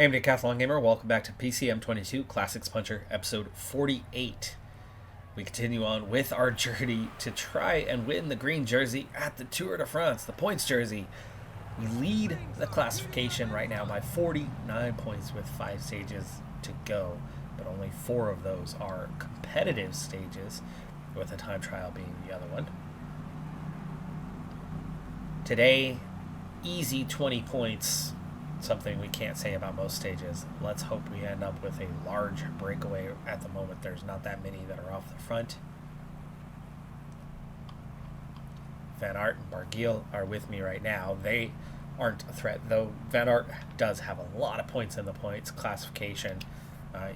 Hey, I'm Decathlon Gamer. Welcome back to PCM22 Classics Puncher, episode 48. We continue on with our journey to try and win the green jersey at the Tour de France, the points jersey. We lead the classification right now by 49 points with 5 stages to go, but only 4 of those are competitive stages, with a time trial being the other one. Today, easy 20 points. Something we can't say about most stages. Let's hope we end up with a large breakaway. At the moment, there's not that many that are off the front. Van Aert and Barguil are with me right now. They aren't a threat, though Van Aert does have a lot of points in the points classification.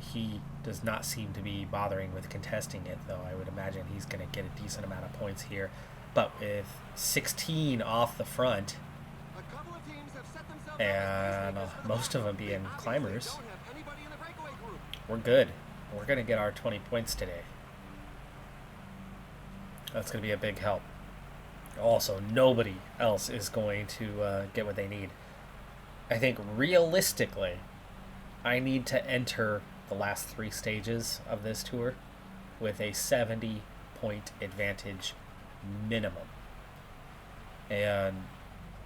He does not seem to be bothering with contesting it, though I would imagine he's going to get a decent amount of points here. But with 16 off the front, and most of them being climbers, we're good. We're going to get our 20 points today. That's going to be a big help. Also, nobody else is going to get what they need. I think realistically, I need to enter the last 3 stages of this tour with a 70-point advantage minimum. And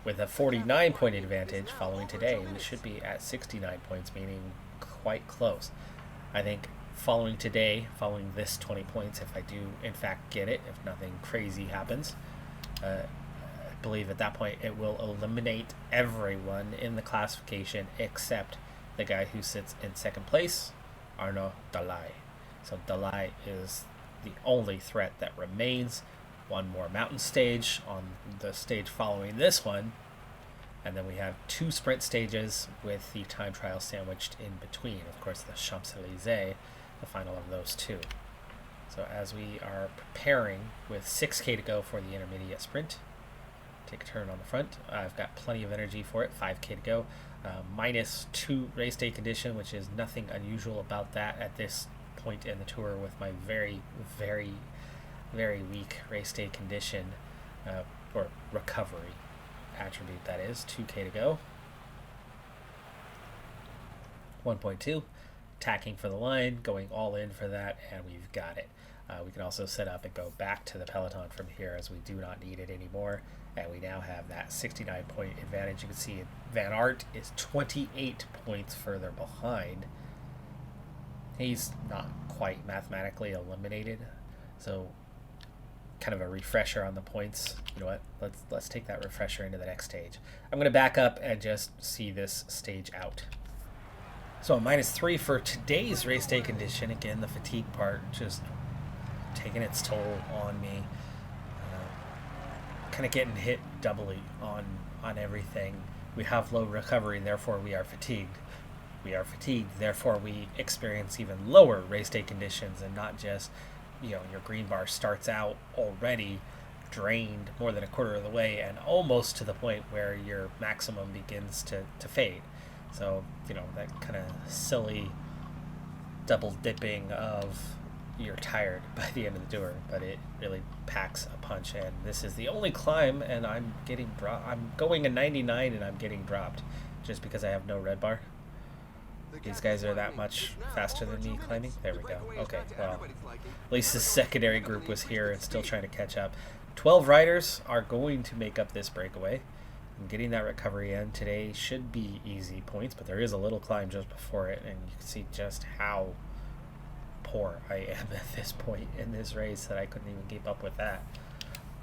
with a 49-point advantage following today, we should be at 69 points, meaning quite close. I think following today, following this 20 points, if I do in fact get it, if nothing crazy happens, I believe at that point it will eliminate everyone in the classification except the guy who sits in second place, Arnaud Dalai. So Dalai is the only threat that remains. One more mountain stage on the stage following this one, and then we have 2 sprint stages with the time trial sandwiched in between. Of course, the Champs-Élysées, the final of those 2. So as we are preparing with 6K to go for the intermediate sprint, take a turn on the front. I've got plenty of energy for it, 5K to go. -2 race day condition, which is nothing unusual about that at this point in the tour with my very weak race day condition, or recovery attribute, that is. 2K to go. 1.2, tacking for the line, going all in for that, and we've got it. We can also set up and go back to the peloton from here, as we do not need it anymore, and we now have that 69-point advantage. You can see Van Aert is 28 points further behind. He's not quite mathematically eliminated, so kind of a refresher on the points. You know what? Let's take that refresher into the next stage. I'm going to back up and just see this stage out. So -3 for today's race day condition. Again, the fatigue part just taking its toll on me. Kind of getting hit doubly on everything. We have low recovery, therefore we are fatigued. We are fatigued, therefore we experience even lower race day conditions, and not just, your green bar starts out already drained more than a quarter of the way and almost to the point where your maximum begins to fade. So, that kind of silly double dipping of you're tired by the end of the tour, but it really packs a punch. And this is the only climb, and I'm getting I'm going a 99 and I'm getting dropped just because I have no red bar. These guys are that much faster than me climbing. There we go. Okay, well, at least the secondary group was here and still trying to catch up. 12 riders are going to make up this breakaway. And getting that recovery in today should be easy points, but there is a little climb just before it, and you can see just how poor I am at this point in this race that I couldn't even keep up with that.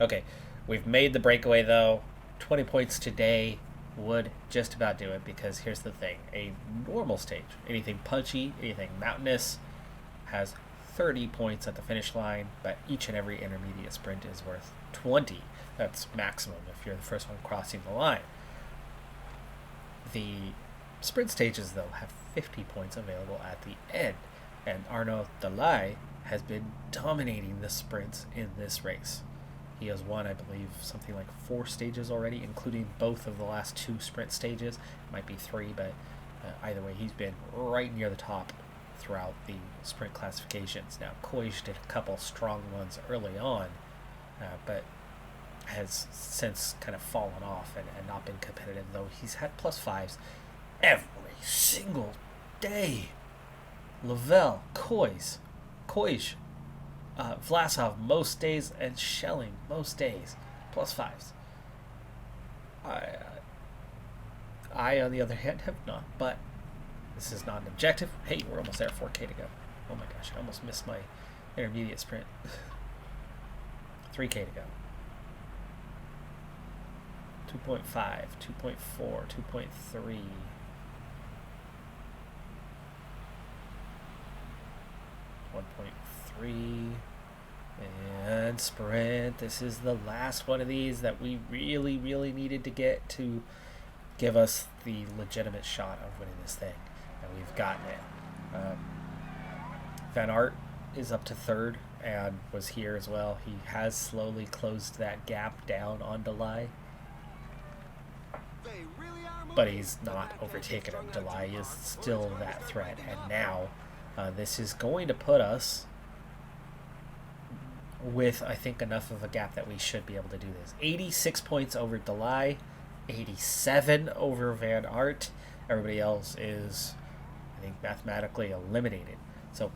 Okay, we've made the breakaway though. 20 points today would just about do it, because here's the thing: a normal stage, anything punchy, anything mountainous, has 30 points at the finish line, but each and every intermediate sprint is worth 20. That's maximum if you're the first one crossing the line. The sprint stages though have 50 points available at the end, and Arnaud Dalai has been dominating the sprints in this race. He has won, I believe, something like 4 stages already, including both of the last 2 sprint stages. It might be 3, but either way, he's been right near the top throughout the sprint classifications. Now, Koij did a couple strong ones early on, but has since kind of fallen off and not been competitive, though he's had +5s every single day. Lavelle, Kois, Vlasov most days, and Schelling most days, plus fives. I, on the other hand, have not, but this is not an objective. Hey, we're almost there, 4K to go. Oh my gosh, I almost missed my intermediate sprint. 3K to go. 2.5, 2.4, 2.3. 1.3 and sprint. This is the last one of these that we really needed to get to give us the legitimate shot of winning this thing, and we've gotten it. Van Aert is up to third and was here as well. He has slowly closed that gap down on Delay, but he's not overtaken him. Delay is still that threat, and now this is going to put us with, I think, enough of a gap that we should be able to do this. 86 points over Delay, 87 over Van Aert. Everybody else is, I think, mathematically eliminated. So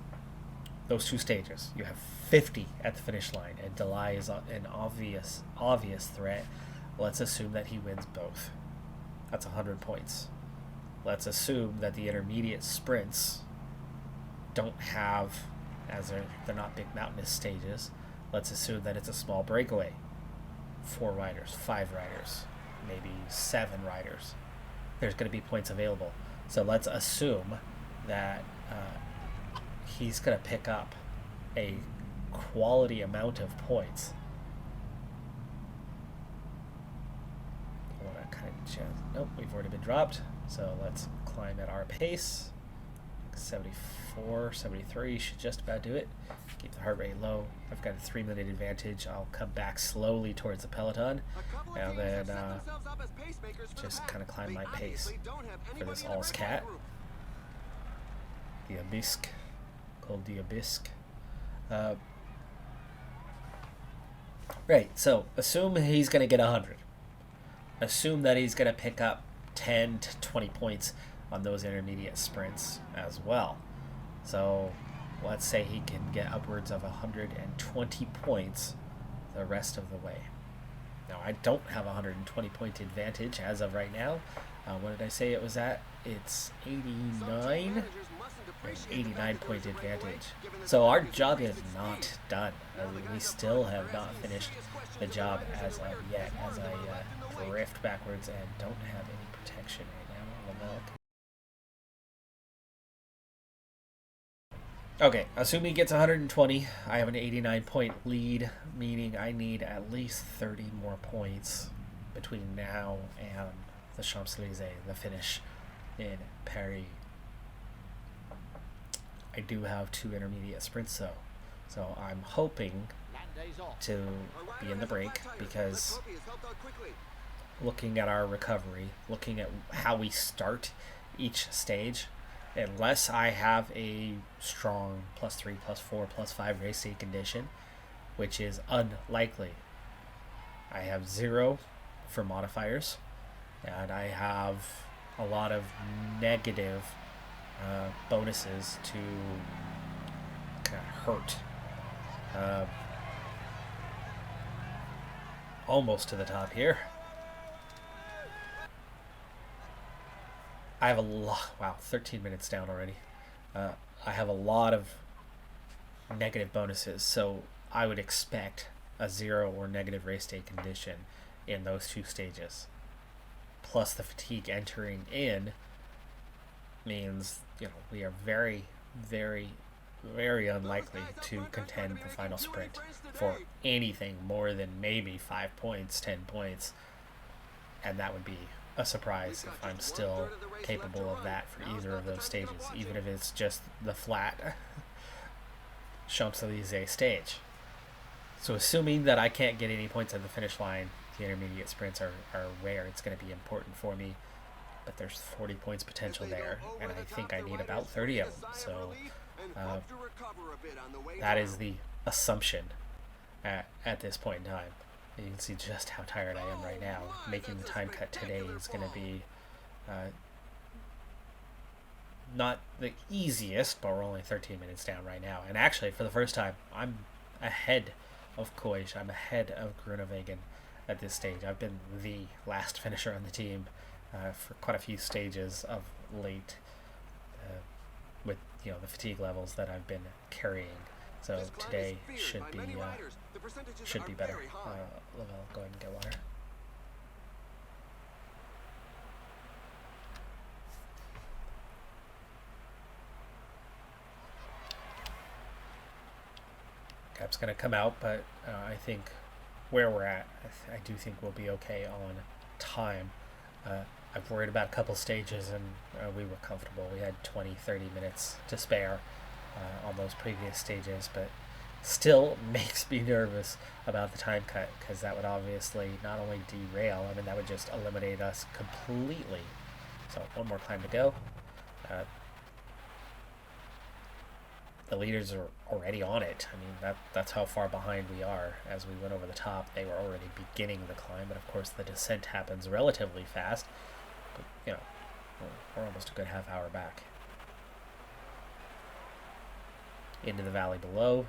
those two stages, you have 50 at the finish line, and Delay is an obvious threat. Let's assume that he wins both. That's 100 points. Let's assume that the intermediate sprints don't have, as they're not big mountainous stages, let's assume that it's a small breakaway. 4 riders, 5 riders, maybe 7 riders. There's going to be points available. So let's assume that he's going to pick up a quality amount of points. I want to kind of check. Nope, we've already been dropped. So let's climb at our pace. 74, 73 should just about do it. Keep the heart rate low. I've got a 3-minute advantage. I'll come back slowly towards the peloton, and then just kind of climb my pace for this All's Cat. The Abisk, called the Abisk. Right, so assume he's going to get 100. Assume that he's going to pick up 10 to 20 points on those intermediate sprints as well. So let's say he can get upwards of 120 points the rest of the way. Now, I don't have a 120 point advantage as of right now. What did I say it was at? It's 89. 89 point advantage. So our job is not done. We still have not finished the job as of yet, as I drift backwards and don't have any protection right now. Okay, assuming he gets 120, I have an 89 point lead, meaning I need at least 30 more points between now and the Champs-Élysées, the finish in Paris. I do have 2 intermediate sprints though, so I'm hoping to be in the break, because looking at our recovery, looking at how we start each stage, unless I have a strong +3, +4, +5 race day condition, which is unlikely. I have 0 for modifiers, and I have a lot of negative bonuses to kind of hurt. Almost to the top here. I have a lot. Wow, 13 minutes down already. I have a lot of negative bonuses, so I would expect a 0 or negative race day condition in those 2 stages. Plus the fatigue entering in means, we are very, very, very unlikely to contend the final sprint for anything more than maybe 5 points, 10 points, and that would be a surprise if I'm still capable of that for either of those stages, even if it's just the flat Champs-Élysées stage. So assuming that I can't get any points at the finish line, the intermediate sprints are where it's going to be important for me, but there's 40 points potential there, and I think I need about 30 of them. So that is the assumption at this point in time. You can see just how tired I am right now. Making the time cut today is going to be not the easiest, but we're only 13 minutes down right now. And actually, for the first time, I'm ahead of Koish. I'm ahead of Grunewagen at this stage. I've been the last finisher on the team for quite a few stages of late, with the fatigue levels that I've been carrying. So today should be better. Lavelle, go ahead and get water. Cap's going to come out, but I think where we're at, I do think we'll be okay on time. I've worried about a couple stages, and we were comfortable. We had 20-30 minutes to spare on those previous stages, but still makes me nervous about the time cut, because that would obviously not only derail, I mean, that would just eliminate us completely. So one more climb to go. The leaders are already on it. I mean, that's how far behind we are. As we went over the top, they were already beginning the climb, but of course the descent happens relatively fast. But, we're almost a good half hour back. Into the valley below.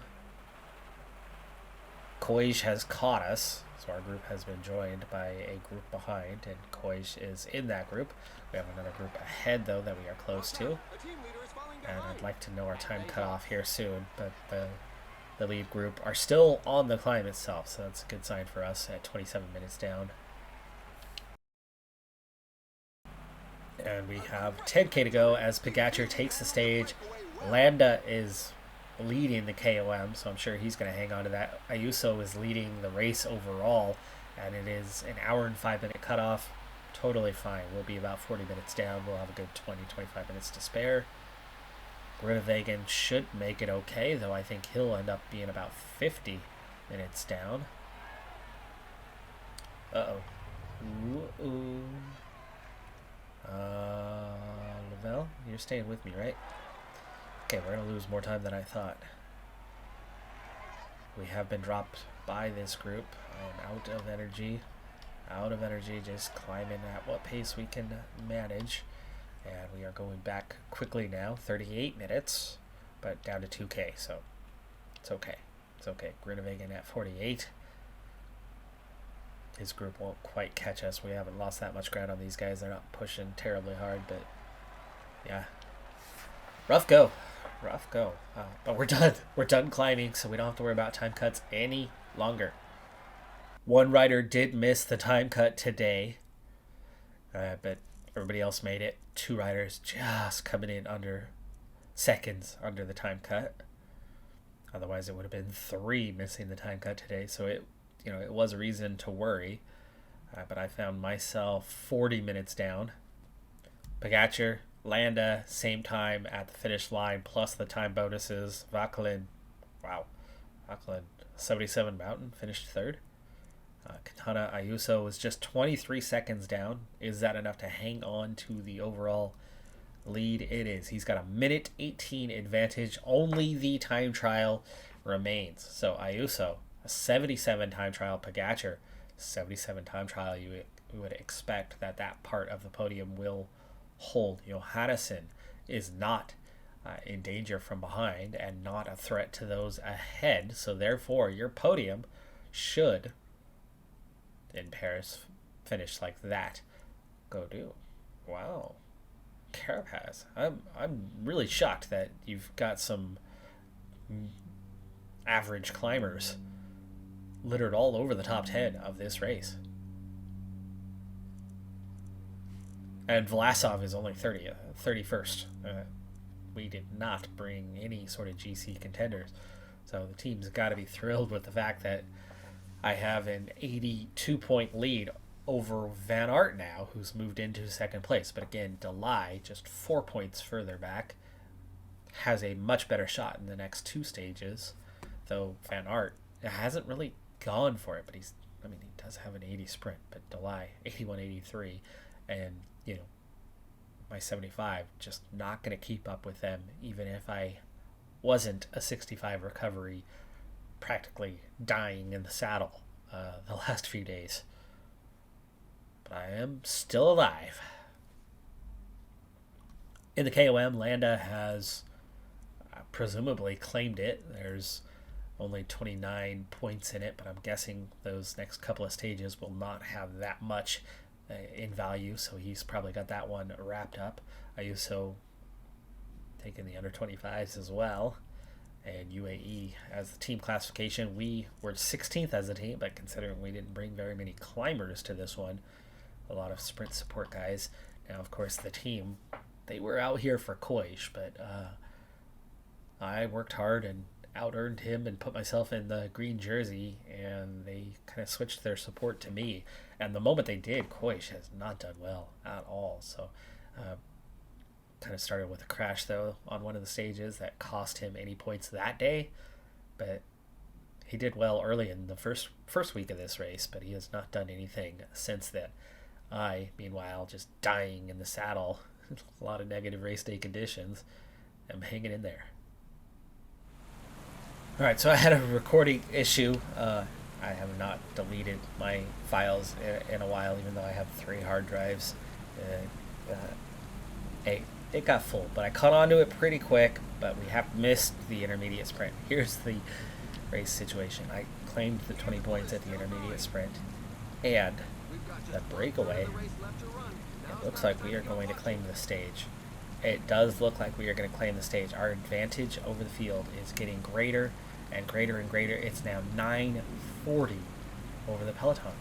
Koish has caught us, so our group has been joined by a group behind, and Koish is in that group. We have another group ahead, though, that we are close to. And I'd like to know our time cutoff here soon, but the lead group are still on the climb itself, so that's a good sign for us at 27 minutes down. And we have 10k to go as Pogacar takes the stage. Landa is leading the KOM, so I'm sure he's going to hang on to that. Ayuso is leading the race overall, and it is an hour and 5-minute cutoff. Totally fine. We'll be about 40 minutes down. We'll have a good 20-25 minutes to spare. Grunewagen should make it okay, though I think he'll end up being about 50 minutes down. Uh-oh. Ooh. Lavelle, you're staying with me, right? Okay, we're going to lose more time than I thought. We have been dropped by this group. I am out of energy. Just climbing at what pace we can manage. And we are going back quickly now, 38 minutes, but down to 2k, so it's okay. It's okay. Grunewagen at 48. His group won't quite catch us. We haven't lost that much ground on these guys. They're not pushing terribly hard, but yeah. Rough go. But we're done. We're done climbing, so we don't have to worry about time cuts any longer. One rider did miss the time cut today, but everybody else made it. 2 riders just coming in under seconds under the time cut. Otherwise, it would have been 3 missing the time cut today. So it was a reason to worry. But I found myself 40 minutes down. Pogacar, Landa, same time at the finish line, plus the time bonuses. Vauquelin, 77 Mountain, finished 3rd. Quintana Ayuso was just 23 seconds down. Is that enough to hang on to the overall lead? It is. He's got a minute 18 advantage. Only the time trial remains. So Ayuso, a 77 time trial. Pogacar, 77 time trial. You would expect that part of the podium will hold. Johannesson is not in danger from behind and not a threat to those ahead. So therefore, your podium should, in Paris, finish like that. Go do. Wow. Carapaz. I'm really shocked that you've got some average climbers littered all over the top 10 of this race. And Vlasov is only 31st. We did not bring any sort of GC contenders. So the team's got to be thrilled with the fact that I have an 82-point lead over Van Aert now, who's moved into 2nd place. But again, Delay, just 4 points further back, has a much better shot in the next 2 stages. Though Van Aert hasn't really gone for it, but he does have an 80 sprint. But Delay, 81-83, and my 75, just not going to keep up with them, even if I wasn't a 65 recovery, practically dying in the saddle the last few days. But I am still alive. In the KOM, Landa has presumably claimed it. There's only 29 points in it, but I'm guessing those next couple of stages will not have that much in value, so he's probably got that one wrapped up. I also taking the under 25s as well, and UAE as the team classification. We were 16th as a team, but considering we didn't bring very many climbers to this one, a lot of sprint support guys. Now, of course, the team, they were out here for Koish, but I worked hard and out-earned him and put myself in the green jersey, and they kind of switched their support to me. And the moment they did, Koish has not done well at all. So kind of started with a crash, though, on one of the stages that cost him any points that day. But he did well early in the first week of this race, but he has not done anything since then. I, meanwhile, just dying in the saddle, a lot of negative race day conditions, am hanging in there. Alright, so I had a recording issue. I have not deleted my files in a while, even though I have 3 hard drives. It got full, but I caught on to it pretty quick, but we have missed the intermediate sprint. Here's the race situation. I claimed the 20 points at the intermediate sprint, and the breakaway, it looks like we are going to claim the stage. It does look like we are going to claim the stage. Our advantage over the field is getting greater and greater and greater. It's now 940 over the peloton.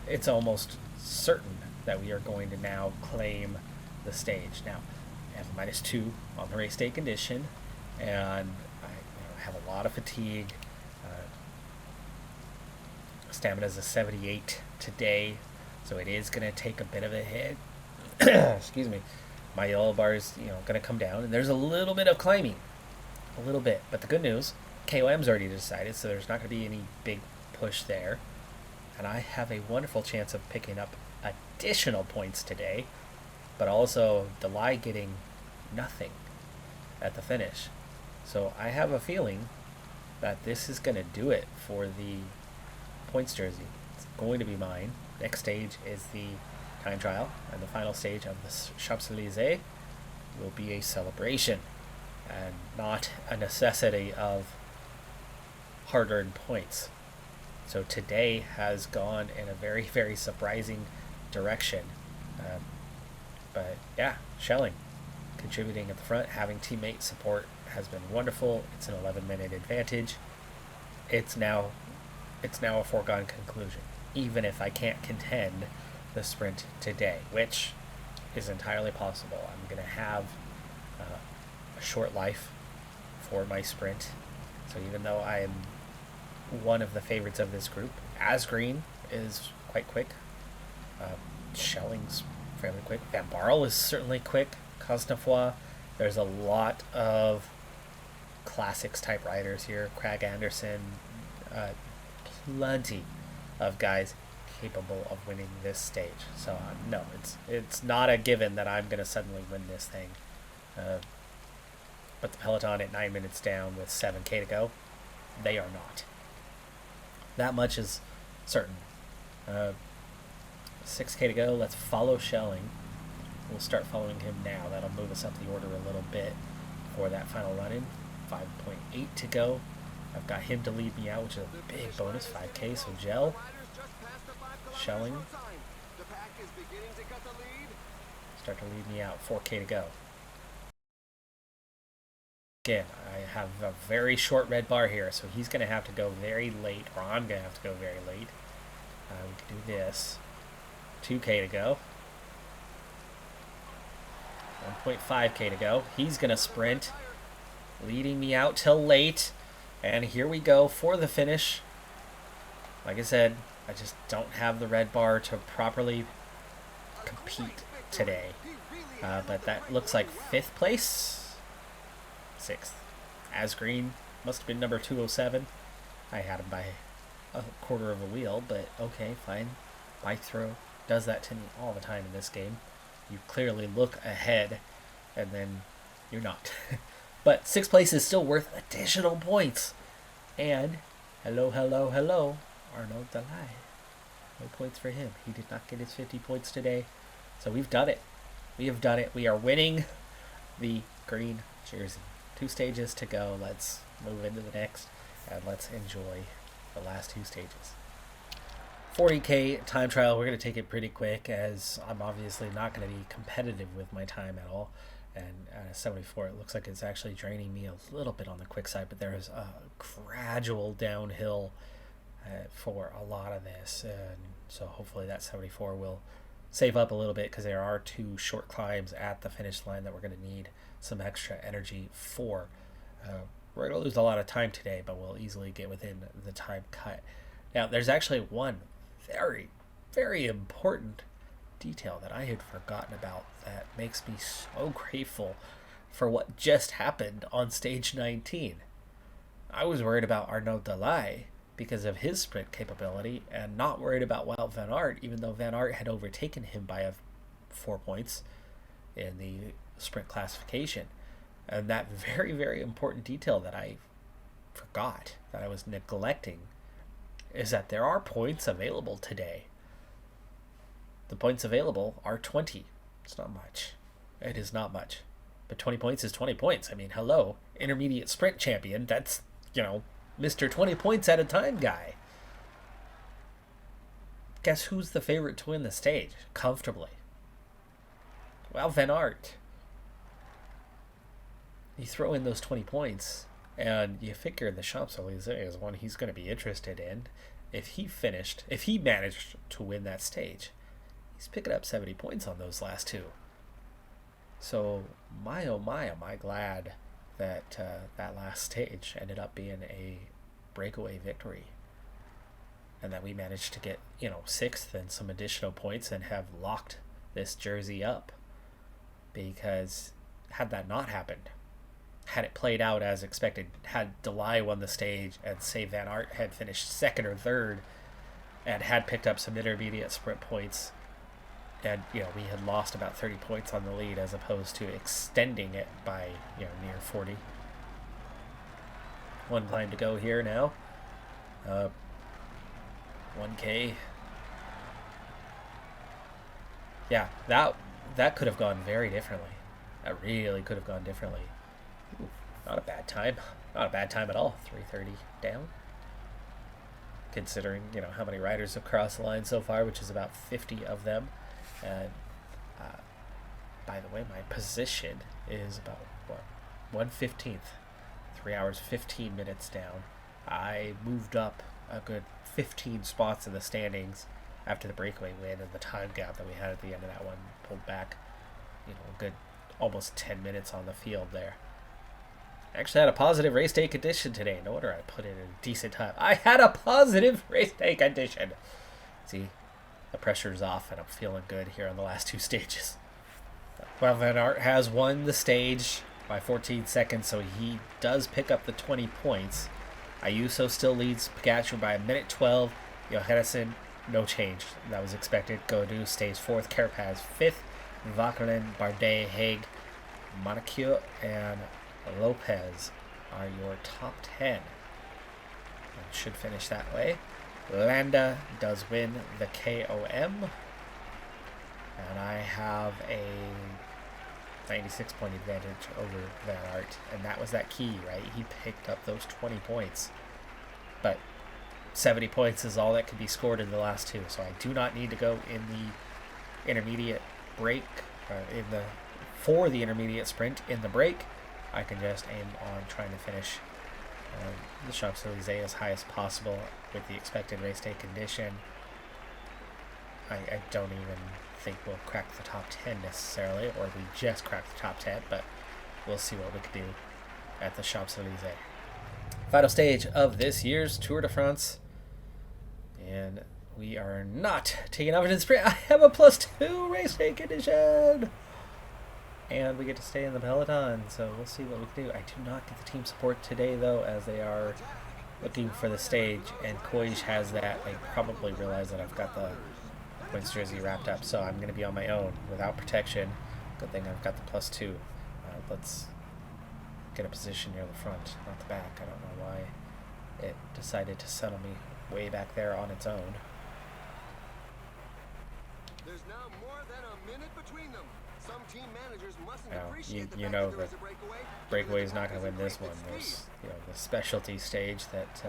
It's almost certain that we are going to now claim the stage. Now, I have a -2 on the race day condition, and I have a lot of fatigue. Stamina is a 78 today, so it is going to take a bit of a hit. Excuse me. My yellow bar is going to come down, and there's a little bit of climbing, a little bit. But the good news, KOM's already decided, so there's not going to be any big push there. And I have a wonderful chance of picking up additional points today, but also Delay getting nothing at the finish. So I have a feeling that this is going to do it for the points jersey. It's going to be mine. Next stage is the time trial, and the final stage of the Champs-Élysées will be a celebration and not a necessity of hard-earned points. So today has gone in a very, very surprising direction. But yeah, Schelling contributing at the front, having teammate support has been wonderful. It's an 11-minute advantage. It's now a foregone conclusion, even if I can't contend the sprint today, which is entirely possible. I'm going to have a short life for my sprint. So even though I am one of the favorites of this group, Asgreen is quite quick. Schelling's fairly quick. Van Barle is certainly quick. Cosnefroy. There's a lot of classics type riders here. Craig Anderson. Plenty of guys capable of winning this stage. So no, it's not a given that I'm going to suddenly win this thing. But the peloton at 9 minutes down with 7K to go, they are not. That much is certain. 6K to go. Let's follow Schelling. We'll start following him now. That'll move us up the order a little bit for that final run-in. 5.8 to go. I've got him to lead me out, which is a big bonus. 5K, so Gel. Schelling. Start to lead me out. 4K to go. Again, I have a very short red bar here, so he's going to have to go very late, or I'm going to have to go very late. We can do this. 2K to go. 1.5K to go. He's going to sprint, leading me out till late. And here we go for the finish. Like I said, I just don't have the red bar to properly compete today. But that looks like 5th place. 6th. Asgreen must have been number 207. I had him by a quarter of a wheel, but okay, fine. Bike throw does that to me all the time in this game. You clearly look ahead, and then you're not. But 6th place is still worth additional points. And, hello, Arnaud Delay. No points for him. He did not get his 50 points today. So we've done it. We have done it. We are winning the green jersey. 2 stages to go. Let's move into the next and let's enjoy the last 2 stages. 40K time trial. We're going to take it pretty quick as I'm obviously not going to be competitive with my time at all. And at 74, it looks like it's actually draining me a little bit on the quick side, but there is a gradual downhill for a lot of this. And so hopefully that 74 will save up a little bit because there are 2 short climbs at the finish line that we're going to need some extra energy for. We're going to lose a lot of time today, but we'll easily get within the time cut. Now, there's actually one very, very important detail that I had forgotten about that makes me so grateful for what just happened on stage 19. I was worried about Arnaud Delay because of his sprint capability and not worried about Wout van Aert, even though Van Aert had overtaken him by 4 points in the sprint classification. And that very, very important detail that I forgot, that I was neglecting, is that there are points available today. The points available are 20. It's not much. It is not much. But 20 points is 20 points. I mean, hello, intermediate sprint champion. That's, Mr. 20 points at a time guy. Guess who's the favorite to win the stage comfortably? Well, Van Aert. You throw in those 20 points, and you figure the Champs-Élysées is one he's going to be interested in. If he managed to win that stage, he's picking up 70 points on those last 2. So, my oh my, am I glad that that last stage ended up being a breakaway victory. And that we managed to get, 6th and some additional points and have locked this jersey up. Because had that not happened, had it played out as expected, had Delay won the stage and say Van Aert had finished 2nd or 3rd and had picked up some intermediate sprint points, and we had lost about 30 points on the lead as opposed to extending it by near 40. 1 climb to go here now. 1K. Yeah, that could have gone very differently. That really could have gone differently. Ooh, not a bad time. Not a bad time at all. 3:30 down. Considering, how many riders have crossed the line so far, which is about 50 of them. And by the way, my position is about, 1/15. 3 hours, 15 minutes down. I moved up a good 15 spots in the standings after the breakaway win, and the time gap that we had at the end of that one pulled back, a good almost 10 minutes on the field there. I actually had a positive race day condition today. No wonder I put in a decent time. I had a positive race day condition. See, the pressure's off, and I'm feeling good here on the last 2 stages. Well, Van Aert has won the stage by 14 seconds, so he does pick up the 20 points. Ayuso still leads Pogacar by 1:12. Johannesson, no change. That was expected. Gaudu stays 4th. Carapaz 5th. Vauquelin, Bardet, Haig, Monacchio, and Lopez are your top 10. And should finish that way. Landa does win the KOM. And I have a 96-point advantage over Van Aert. And that was that key, right? He picked up those 20 points. But 70 points is all that could be scored in the last 2. So I do not need to go in the intermediate break, for the intermediate sprint in the break. I can just aim on trying to finish the Champs-Élysées as high as possible with the expected race day condition. I don't even think we'll crack the top 10 necessarily, or we just crack the top 10, but we'll see what we can do at the Champs-Élysées. Final stage of this year's Tour de France, and we are not taking off in the sprint. I have a +2 race day condition, and we get to stay in the peloton, so we'll see what we can do. I do not get the team support today, though, as they are looking for the stage, and Koij has that. They probably realize that I've got the points jersey wrapped up, so I'm going to be on my own without protection. Good thing I've got the +2. Let's get a position near the front, not the back. I don't know why it decided to settle me way back there on its own. You know that breakaway is not going to win this one. There's the specialty stage that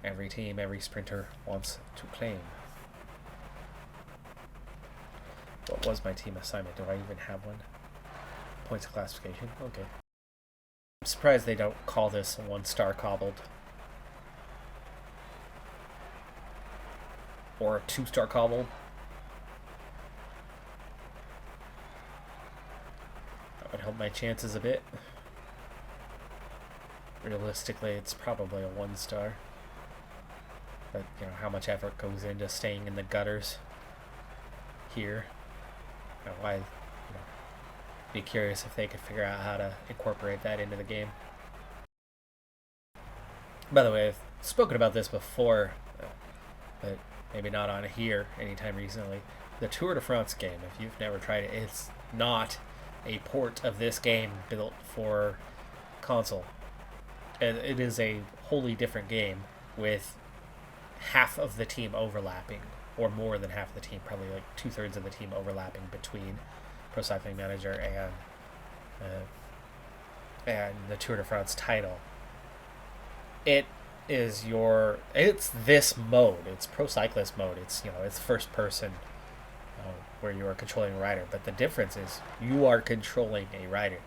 every team, every sprinter wants to claim. What was my team assignment? Do I even have one? Points of classification? Okay. I'm surprised they don't call this a 1-star cobbled. Or a 2-star cobbled. That would help my chances a bit. Realistically, it's probably a 1-star. But, how much effort goes into staying in the gutters here. I'd be curious if they could figure out how to incorporate that into the game. By the way, I've spoken about this before, but maybe not on here anytime recently. The Tour de France game, if you've never tried it, it's not a port of this game built for console. It is a wholly different game with half of the team overlapping, or more than half of the team, probably like 2/3 of the team overlapping between Pro Cycling Manager and the Tour de France title. It's this mode. It's Pro Cyclist mode. It's it's first person, where you are controlling a rider. But the difference is you are controlling a rider,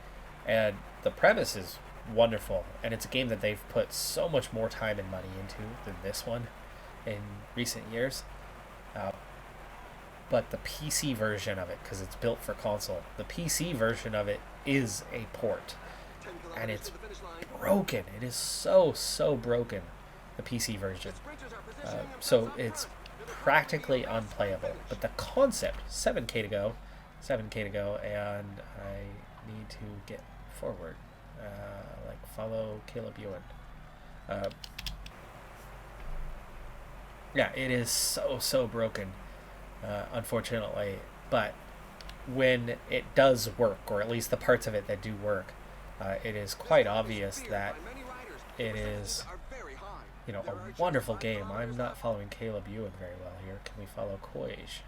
and the premise is wonderful. And it's a game that they've put so much more time and money into than this one in recent years. But the PC version of it, because it's built for console, the PC version of it is a port. And it's broken. It is so broken, the PC version. So it's practically unplayable. But the concept, 7K to go, and I need to get forward. Follow Caleb Ewan. Yeah, it is so broken, unfortunately. But when it does work, or at least the parts of it that do work, it is quite obvious that it is, a wonderful game. I'm not following Caleb Ewan very well here. Can we follow Koij?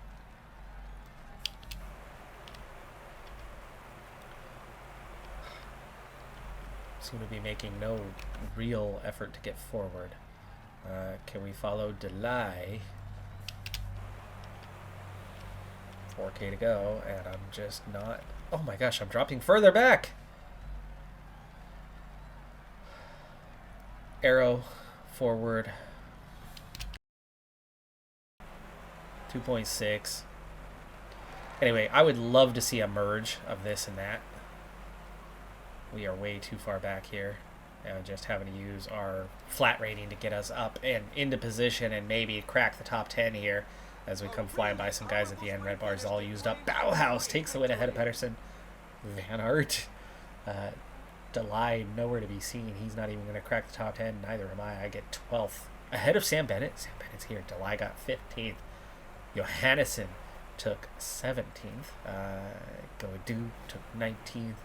Seem to be making no real effort to get forward. Can we follow Delay? 4K to go, and I'm just not... Oh my gosh, I'm dropping further back! Arrow forward. 2.6. Anyway, I would love to see a merge of this and that. We are way too far back here. Just having to use our flat rating to get us up and into position and maybe crack the top 10 here as we come flying by some guys at the end. Red bar's all used up. Bauhaus takes the win ahead of Pedersen. Van Aert. Delay nowhere to be seen. He's not even going to crack the top 10. Neither am I. I get 12th. Ahead of Sam Bennett. Sam Bennett's here. Delay got 15th. Johannesson took 17th. Godu took 19th.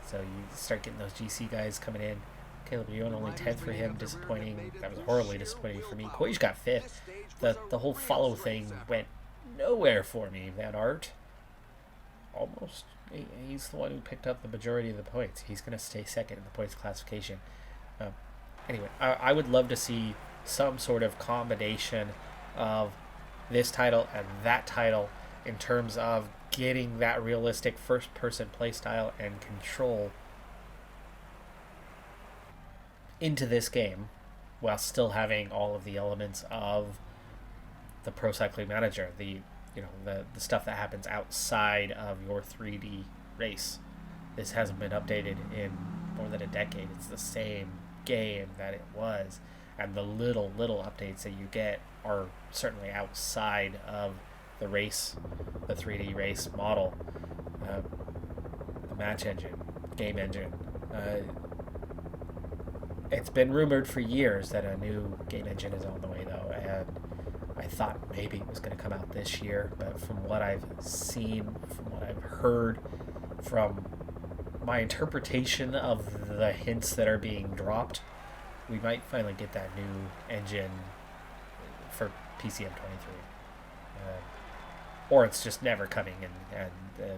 So you start getting those GC guys coming in. Caleb Ewan only 10th for him. Disappointing. That was horribly disappointing for me. Koij got 5th. The whole follow thing went nowhere for me. Van Aert, almost. He's the one who picked up the majority of the points. He's going to stay second in the points classification. Anyway, I would love to see some sort of combination of this title and that title in terms of getting that realistic first-person play style and control into this game while still having all of the elements of the Pro Cycling Manager, the stuff that happens outside of your 3D race. This hasn't been updated in more than a decade. It's the same game that it was, and the little updates that you get are certainly outside of the race, the 3D race model, the match engine, game engine. It's been rumored for years that a new game engine is on the way, though, and I thought maybe it was going to come out this year, but from what I've seen, from what I've heard, from my interpretation of the hints that are being dropped, we might finally get that new engine for PCM22. or it's just never coming, and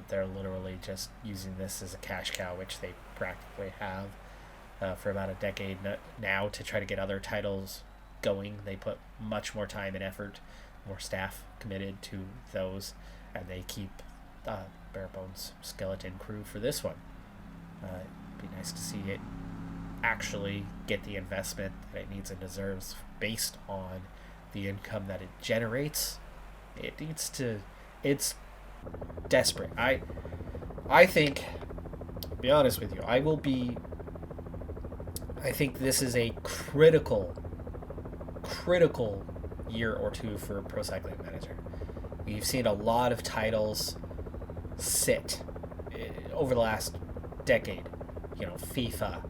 they're literally just using this as a cash cow, which they practically have for about a decade now to try to get other titles going. They put much more time and effort, more staff committed to those, and they keep bare bones skeleton crew for this one. It'd be nice to see it actually get the investment that it needs and deserves based on the income that it generates. It needs to. It's desperate. I think, to be honest with you, I think this is a critical year or two for Pro Cycling Manager. We've seen a lot of titles sit over the last decade. FIFA,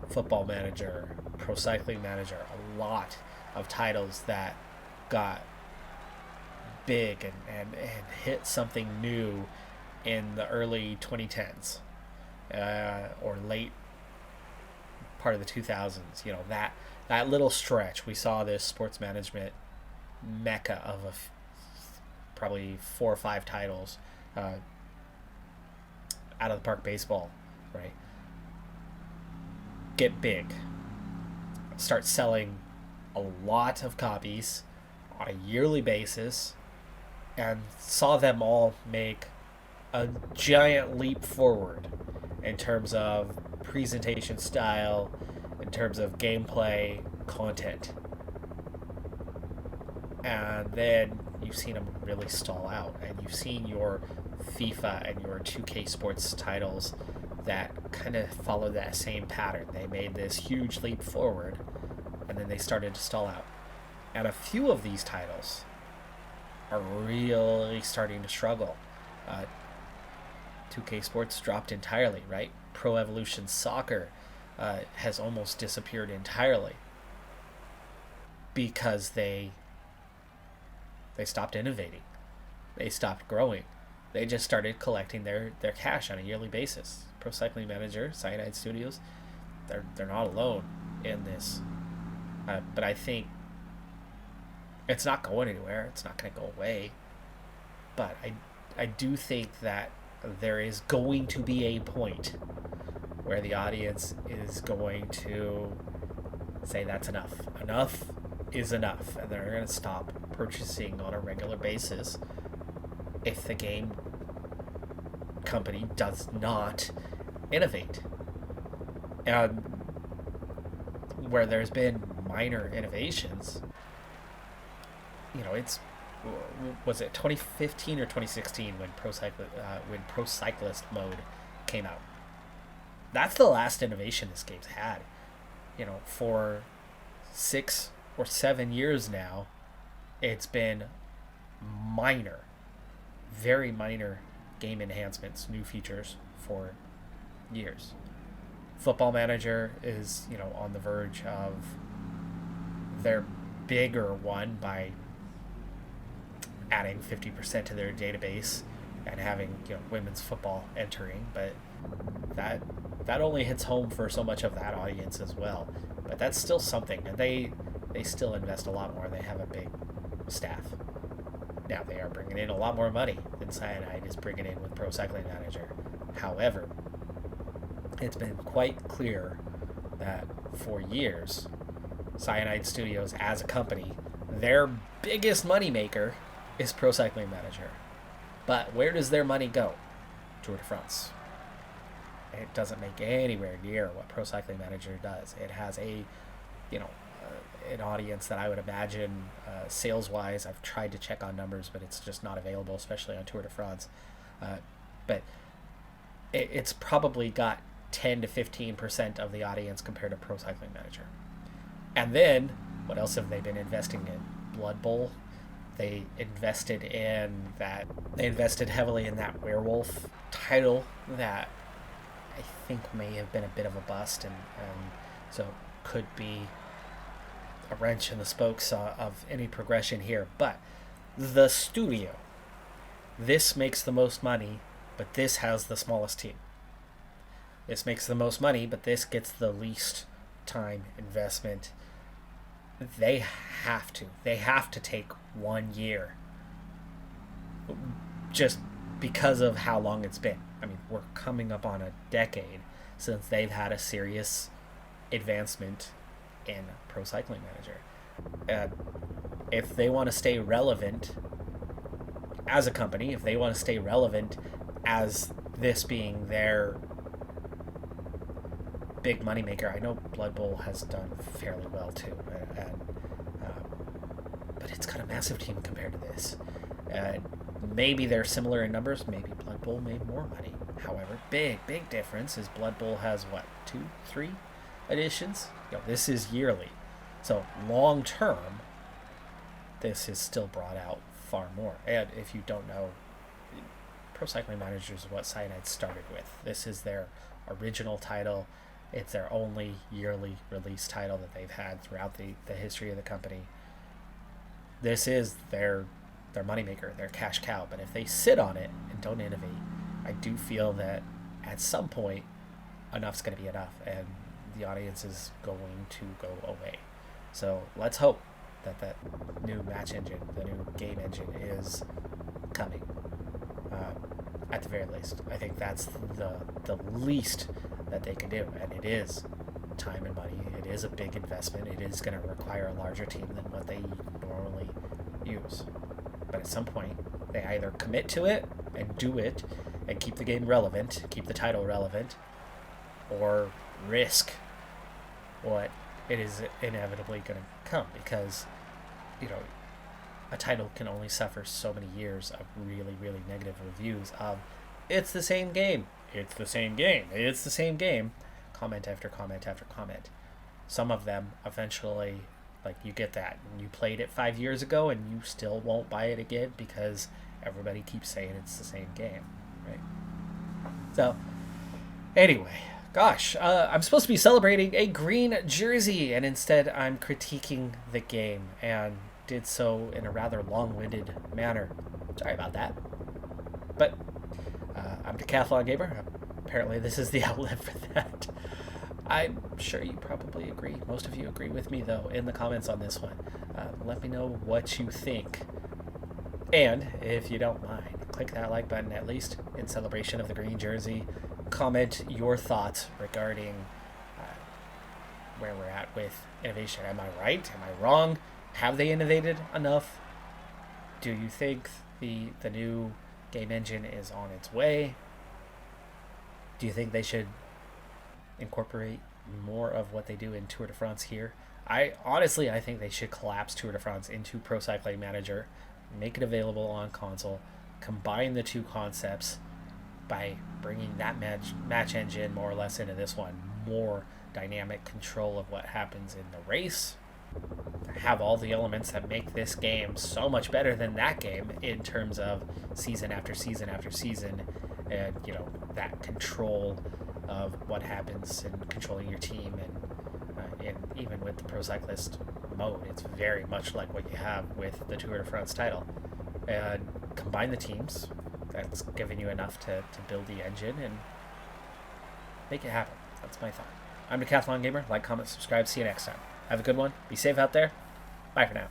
Football Manager, Pro Cycling Manager, a lot of titles that got big and hit something new in the early 2010s or late part of the 2000s. That little stretch, we saw this sports management mecca of probably 4 or 5 titles out of the park baseball, right? Get big, start selling a lot of copies on a yearly basis, and saw them all make a giant leap forward in terms of presentation style, in terms of gameplay content. And then you've seen them really stall out, and you've seen your FIFA and your 2K sports titles that kind of follow that same pattern. They made this huge leap forward, and then they started to stall out. And a few of these titles are really starting to struggle. 2K Sports dropped entirely, right? Pro Evolution Soccer has almost disappeared entirely because they stopped innovating. They stopped growing. They just started collecting their cash on a yearly basis. Pro Cycling Manager, Cyanide Studios, they're not alone in this. But I think it's not going anywhere. It's not going to go away. But I do think that there is going to be a point where the audience is going to say that's enough. Enough is enough. And they're going to stop purchasing on a regular basis if the game company does not innovate. And where there's been minor innovations, was it 2015 or 2016 when Pro Cyclist mode came out? That's the last innovation this game's had. For 6 or 7 years now, it's been minor, very minor game enhancements, new features for years. Football Manager is, on the verge of their bigger one by adding 50% to their database and having women's football entering, but that only hits home for so much of that audience as well. But that's still something, and they still invest a lot more. They have a big staff. Now they are bringing in a lot more money than Cyanide is bringing in with Pro Cycling Manager. However, it's been quite clear that for years, Cyanide Studios as a company, their biggest moneymaker is Pro Cycling Manager. But where does their money go? Tour de France. It doesn't make anywhere near what Pro Cycling Manager does. It has an audience that I would imagine sales-wise, I've tried to check on numbers, but it's just not available, especially on Tour de France. But it's probably got 10 to 15% of the audience compared to Pro Cycling Manager. And then, what else have they been investing in? Blood Bowl. They invested heavily in that werewolf title that I think may have been a bit of a bust, and so could be a wrench in the spokes of any progression here. But the studio, this makes the most money, but this has the smallest team. This makes the most money, but this gets the least time investment. They have to take 1 year just because of how long it's been. I mean, we're coming up on a decade since they've had a serious advancement in Pro Cycling Manager. If they want to stay relevant as a company, if they want to stay relevant as this being their big moneymaker, I know Blood Bowl has done fairly well too, but it's got a massive team compared to this. Maybe they're similar in numbers. Maybe Blood Bowl made more money. However, big difference is Blood Bowl has what, 2-3 editions? This is yearly. So long term, this is still brought out far more. And if you don't know, Pro Cycling Manager is what Cyanide started with. This is their original title. It's their only yearly release title that they've had throughout the history of the company. This is their moneymaker, their cash cow. But if they sit on it and don't innovate, I do feel that at some point, enough's going to be enough, and the audience is going to go away. So let's hope that new match engine, the new game engine, is coming. At the very least, I think that's the least that they can do, and it is time and money. It is a big investment. It is going to require a larger team than what they normally use. But at some point, they either commit to it and do it and keep the game relevant, keep the title relevant, or risk what it is inevitably going to come, because a title can only suffer so many years of really negative reviews of it's the same game, it's the same game, it's the same game, comment after comment after comment. Some of them eventually, like, you get that and you played it 5 years ago and you still won't buy it again because everybody keeps saying it's the same game, right? So anyway, gosh, I'm supposed to be celebrating a green jersey, and instead I'm critiquing the game, and did so in a rather long-winded manner. Sorry about that. But I'm Decathlon Gamer. Apparently this is the outlet for that. I'm sure you probably agree. Most of you agree with me, though, in the comments on this one. Let me know what you think. And if you don't mind, click that like button, at least in celebration of the green jersey. Comment your thoughts regarding where we're at with innovation. Am I right? Am I wrong? Have they innovated enough? Do you think the new game engine is on its way? Do you think they should incorporate more of what they do in Tour de France here? I think they should collapse Tour de France into Pro Cycling Manager, make it available on console, combine the two concepts by bringing that match engine more or less into this one, more dynamic control of what happens in the race, have all the elements that make this game so much better than that game in terms of season after season after season, and that control of what happens and controlling your team, and even with the Pro Cyclist mode, it's very much like what you have with the Tour de France title. And combine the teams, that's giving you enough to build the engine and make it happen. That's my thought. I'm Decathlon Gamer. Like, comment, subscribe. See you next time. Have a good one. Be safe out there. Bye for now.